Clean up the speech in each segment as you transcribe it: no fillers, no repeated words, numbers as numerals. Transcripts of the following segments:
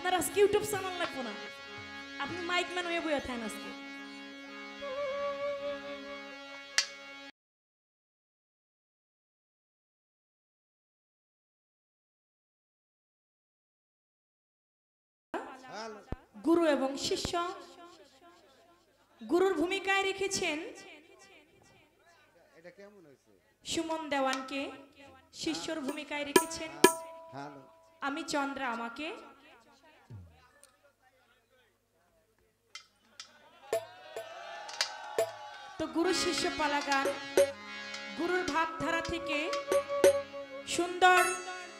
আপনার আজকে YouTube channel লাগবো না, আপনি মাইক ম্যান হয়ে বইয়া থাকেন আজকে। গুরু এবং শিষ্য, গুরুর ভূমিকায় রেখেছেন সুমন দেওয়ানকে, শিষ্যর ভূমিকায় রেখেছেন আমি চন্দ্রা আমাকে। তো গুরু শিষ্য পালা গান, গুরুর ভাবধারা থেকে সুন্দর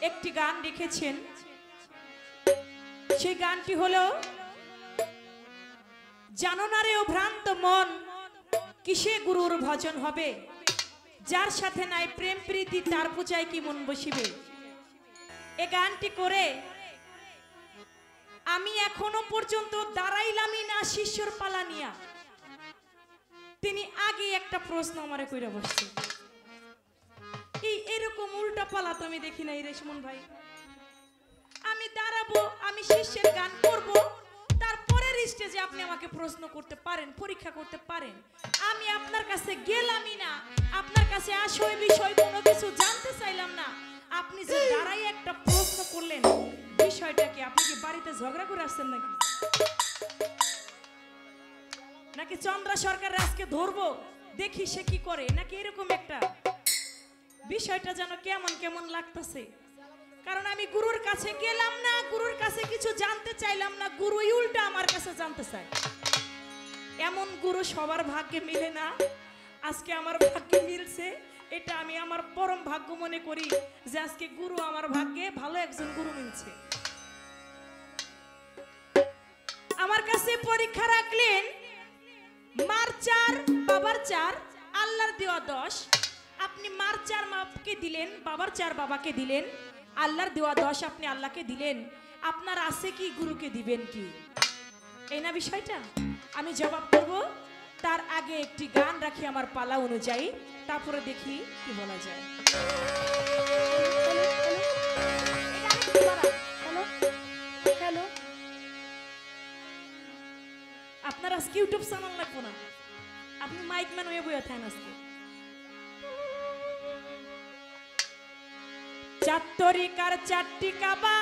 একটি গান লিখেছেন। সেই গানটি হলো, জানো না রে ও ভ্রান্ত মন, কিসে গুরুর ভজন হবে, যার সাথে নাই প্রেম প্রীতি তার পূজায় কি মন বসিবে। এ গানটি করে আমি এখনো পর্যন্ত দাঁড়াইলামই না শিষ্যর পালা নিয়া। তিনি আগে একটা প্রশ্ন আমারে কইরা বসছে, এই এরকম উল্টা পালা তো আমি দেখি নাই রে সুমন ভাই। আমি দাঁড়াবো, আমি শিষ্যের গান করব, তারপরের স্টেজে আপনি আমাকে প্রশ্ন করতে পারেন, পরীক্ষা করতে পারেন। আমি আপনার কাছে গেলামই না, আপনার কাছে আসলে বিষয় কোনো কিছু জানতে চাইলাম না। আপনি যে দাঁড়াই একটা প্রশ্ন করলেন, বিষয়টা কি? আপনি কি বাড়িতে ঝগড়া করে আসছেন নাকি? নাকি চন্দ্রা সরকার আজকে ধরবো, দেখি সে কি করে, নাকি এরকম একটা বিষয়টা যেন কেমন কেমন লাগতেছে। কারণ আমি গুরুর কাছে গেলাম না, গুরুর কাছে কিছু জানতে চাইলাম না, গুরুই উল্টা আমার কাছে জানতে চায়। এমন গুরু সবার ভাগ্যে মিলে না, আজকে আমার ভাগ্যে মিলছে। এটা আমি আমার পরম ভাগ্য মনে করি যে আজকে গুরু আমার ভাগ্যে ভালো একজন গুরু মিলছে। আমার কাছে পরীক্ষা রাখলেন, মার 4 বাবার 4, আল্লাহর দেওয়া 10। আপনি মার 4 মাকে দিলেন, বাবার 4 বাবাকে দিলেন, আল্লাহর দেওয়া 10 আপনি আল্লাহকে দিলেন। আপনার আছে কি, গুরুকে দিবেন কি? এই না বিষয়টা। আমি জবাব করব, তার আগে একটি গান রাখি আমার পালা অনুযায়ী, তারপরে দেখি কি বলা যায়। আপনার আজকে ইউটিউব চ্যানেল লাগবো না, আপনি মাইক ম্যান হয়ে বইয়া থাকেন আজকে। চাত্তরিকার 4টি কাবা,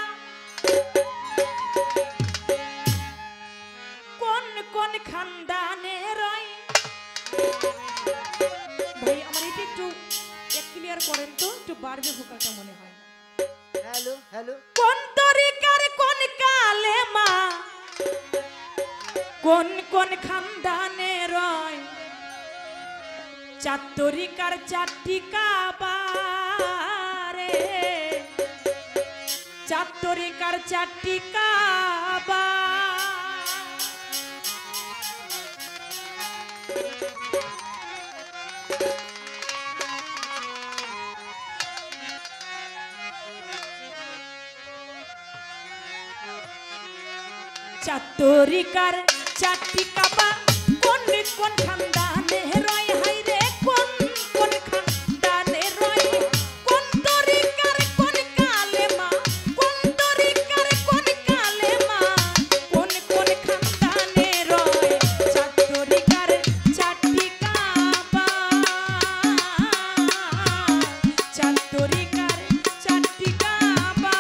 কোন কোন খানদানে রয়। ভাই আমার এটা একটু ক্লিয়ার করেন তো, একটু বাড়বে ভোকালটা মনে হয়। Hello hello. কোন তরিকার কোন কালেমা, কোন কোন খানদানে রয়। চাত্তরিকার 4টি কাবা রে, চাত্তরিকার 4টি কাবা। চাত্তরিকার 4টি কাবা, কোন কোন খানদানে রয়। হাই রে কোন কোন খানদানে রয়। কোন তরিকার কোন কালেমা, কোন তরিকার কোন কালেমা, কোন কোন খানদানে রয়। চাত্তরিকার 4টি কাবা, চাত্তরিকার 4টি কাবা।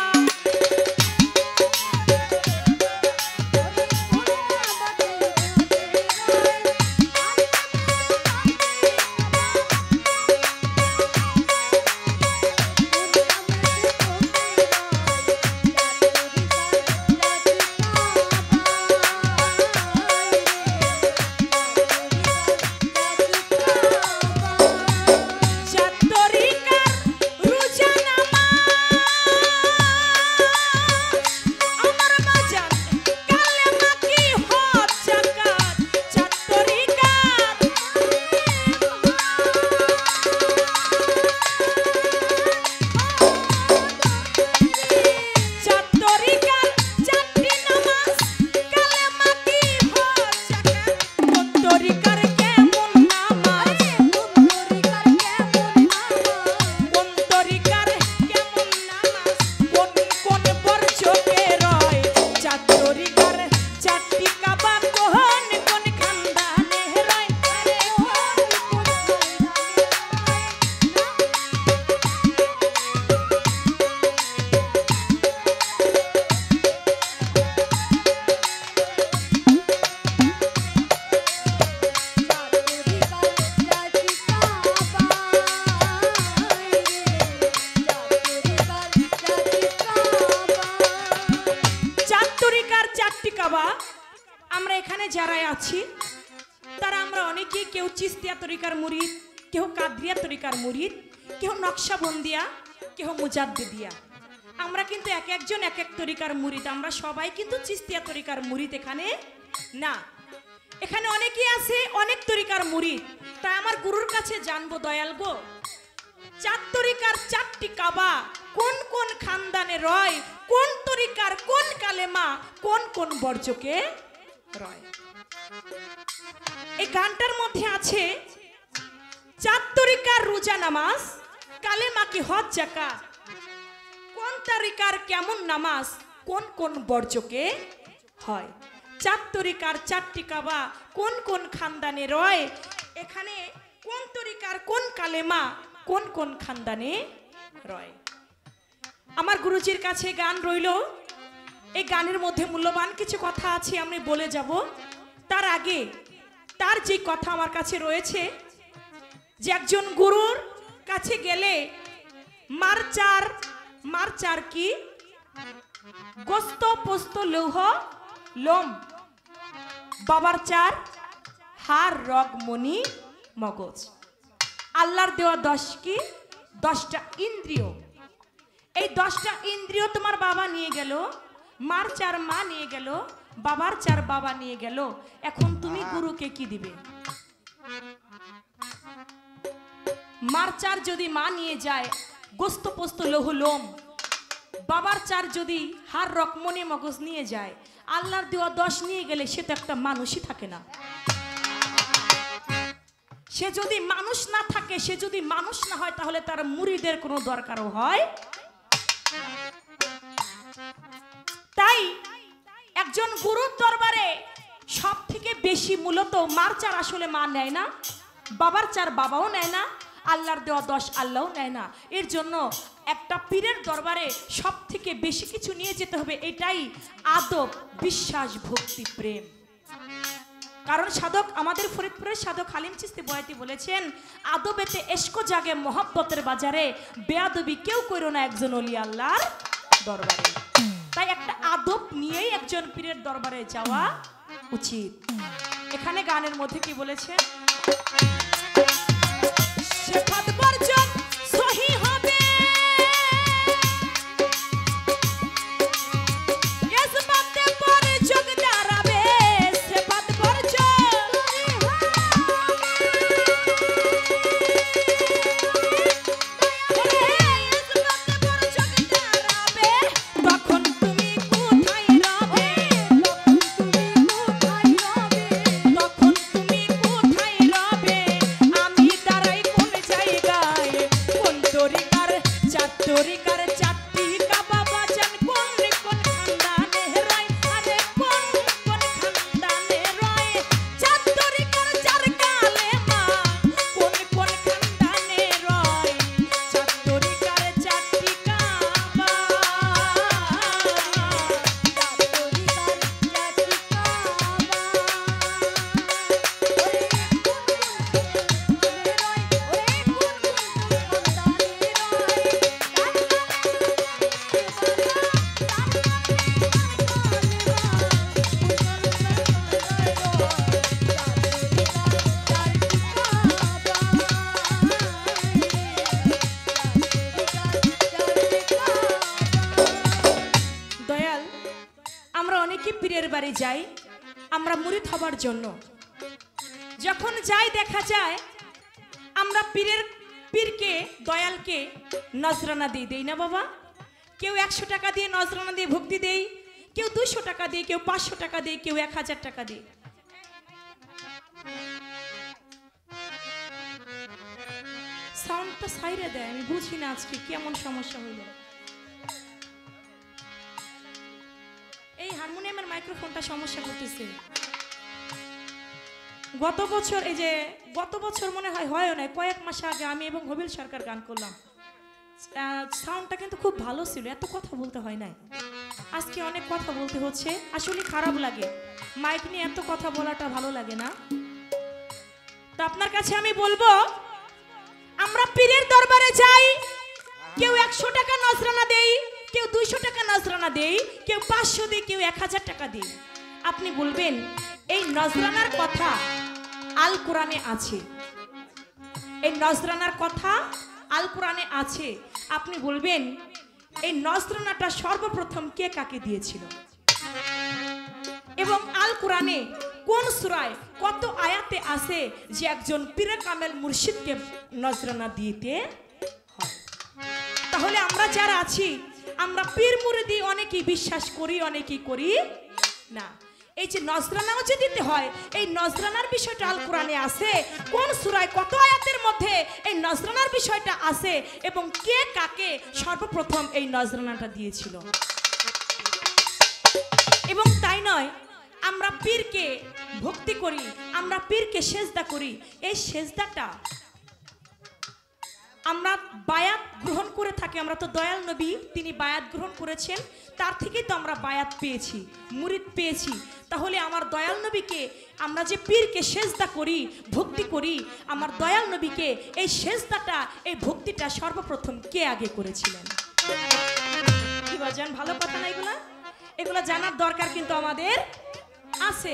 এখানে যারা আছি তারা আমরা অনেকেই, কেউ চিস্তিয়া তরিকার মুরিদ, কেউ কাদরিয়া তরিকার মুরিদ, কেউ নকশাবন্দিয়া, কেউ মুজাদ্দিদিয়া। আমরা কিন্তু এক একজন এক এক তরিকার মুরিদ, আমরা সবাই কিন্তু চিস্তিয়া তরিকার মুরিদ এখানে না। এখানে অনেকেই আছে অনেক তরিকার মুরিদ। তাই আমার গুরুর কাছে জানবো দয়াল গো, চার তরিকার চারটি কাবা কোন কোন খানদানে রয়, কোন তরিকার কোন কালেমা কোন কোন বর্জকে রয়। এই গানটার মধ্যে আছে চার তরিকার রোজা নামাজ, কালেমা কি হজ যাকাত, কোন তরিকার কেমন নামাজ কোন কোন বর্জকে হয়। চার তরিকার চারটি কাবা কোন কোন খানদানে রয়, এখানে কোন তরিকার কোন কালেমা কোন কোন খানদানে রয়। আমার গুরুজির কাছে গান রইল, এই গানের মধ্যে মূল্যবান কিছু কথা আছে আমি বলে যাব। তার আগে তার যে কথা আমার কাছে রয়েছে, যে একজন গুরুর কাছে গেলে মারচার কি গোস্ত পোস্ত লৌহ লোম, বাবার চার হার রগ মনি মগজ, আল্লাহর দেওয়া 10টা ইন্দ্রিয়। এই 10টা ইন্দ্রিয় তোমার বাবা নিয়ে গেল, মার চার মা নিয়ে গেল, বাবার চার বাবা নিয়ে গেল। এখন তুমি গুরুকে কি দিবে? মার চার যদি মা নিয়ে যায় গোস্ত পোস্ত লৌহ লোম, বাবার চার যদি হার রক মনে মগজ নিয়ে যায়, আল্লাহর দেওয়া 10 নিয়ে গেলে সে তো একটা মানুষই থাকে না। সে যদি মানুষ না থাকে, সে যদি মানুষ না হয়, তাহলে তার মুরিদের কোনো দরকারও হয়। তাই একজন গুরুর দরবারে সব থেকে বেশি মূলত মার চার আসলে মা নেয় না, বাবার চার বাবাও নেয় না, আল্লাহর দেওয়া 10 আল্লাহও নেয় না। এর জন্য একটা পীরের দরবারে সব থেকে বেশি কিছু নিয়ে যেতে হবে, এটাই আদব, বিশ্বাস, ভক্তি, প্রেম। কারণ সাধক, আমাদের ফরিদপুরের সাধক হালিম চিশতি বয়াতি বলেছেন, আদবেতে এশকো জাগে মহব্বতের বাজারে, বেয়াদবি কেউ কইরো না একজন ওলি আল্লাহর দরবারে। তাই একটা আদব নিয়েই একজন পীরের দরবারে যাওয়া উচিত। এখানে গানের মধ্যে কি বলেছে, সেফাত বর্জন সহি হবে, ইসমাতে পর যোগ দাঁড়াবে, সেফাত বর্জন ইসমাতে পর যোগ দাঁড়াবে, তখন তুমি কোথায় রবে, তখন তুমি কোথায় রবে, আমি দাঁড়াই কোন জায়গায়, কোন তরিকার চার তরিকার চারটি কাবা বাজান, কোন কোন খানদানে রয়, আরে কোন কোন খানদানে রয়, চার তরিকার চার কালেমা কোন কোন খানদানে রয়, চার তরিকার চারটি কাবা, দয়াল, আমরা অনেকে পীরের বাড়ি যাই আমরা মুরিদ হবার জন্য। যখন যাই দেখা যায় আমরা পীরকে দয়ালকে নজরানা দেই না বাবা? কেউ 100 টাকা দিয়ে নজরানা দিয়ে ভক্তি দেই, কেউ 200 টাকা দিয়ে, কেউ 500 টাকা দিয়ে, কেউ 1000 টাকা দিয়ে। সাউন্ডটা সাইরে দেয়, আমি বুঝি না আজকে কেমন সমস্যা হইল। এই হারমোনিয়ামের মাইক্রোফোনটা সমস্যা করতেছে। গত বছর মনে হয় না, কয়েক মাস আগে আমি এবং হবিল সরকার গান করলাম, সাউন্ডটা কিন্তু খুব ভালো ছিল, এত কথা বলতে হয় নাই। আজকে অনেক কথা বলতে হচ্ছে, আসলে খারাপ লাগে, মাইক নিয়ে এত কথা বলাটা ভালো লাগে না। তো আপনার কাছে আমি বলবো, আমরা পীরের দরবারে যাই, কেউ 100 টাকা নজরানা দেই, কেউ 200 টাকা নজরানা দেই, কেউ 500 দেই, কেউ 1000 টাকা দেই। আপনি বলবেন এই নজরানার কথা আল কোরআনে আছে, এই নজরানার কথা আল কোরআনে আছে। আপনি বলবেন এই নজরানাটা সর্বপ্রথম কে কাকে দিয়েছিল এবং আল কোরআনে কোন সূরায় কত আয়াতে আছে যে একজন পীরে কামেল মুর্শিদকে নজরানা দিতে হয়। তাহলে আমরা যারা আছি আমরা পীর মুরিদি অনেকেই বিশ্বাস করি, অনেকেই করি না। এই যে নজরানাও যে দিতে হয়, এই নজরানার বিষয়টা আল কোরআনে আছে, কোন সূরায় কত আয়াতের মধ্যে এই নজরানার বিষয়টা আছে এবং কে কাকে সর্বপ্রথম এই নজরানাটা দিয়েছিল। এবং তাই নয়, আমরা পীরকে ভক্তি করি, আমরা পীরকে সেজদা করি, এই সেজদাটা আমরা বায়াত গ্রহণ করে থাকি। আমরা তো দয়াল নবী, তিনি বায়াত গ্রহণ করেছেন, তার থেকেই তো আমরা বায়াত পেয়েছি, মুরিদ পেয়েছি। তাহলে আমার দয়াল নবীকে আমরা যে পীরকে সেজদা করি, ভক্তি করি, আমার দয়াল নবীকে এই সেজদাটা, এই ভক্তিটা সর্বপ্রথম কে আগে করেছিলেন? কি বাজান, ভালো কথা না এগুলা? এগুলা জানার দরকার কিন্তু আমাদের আছে।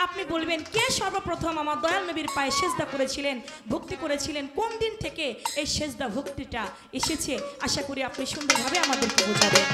আপনি বলবেন কে সর্বপ্রথম আমার দয়াল নবীর পায়ে সেজদা করেছিলেন, ভক্তি করেছিলেন, কোন দিন থেকে এই সেজদা ভক্তিটা এসেছে? আশা করি আপনি সুন্দরভাবে আমাদেরকে বোঝাবেন।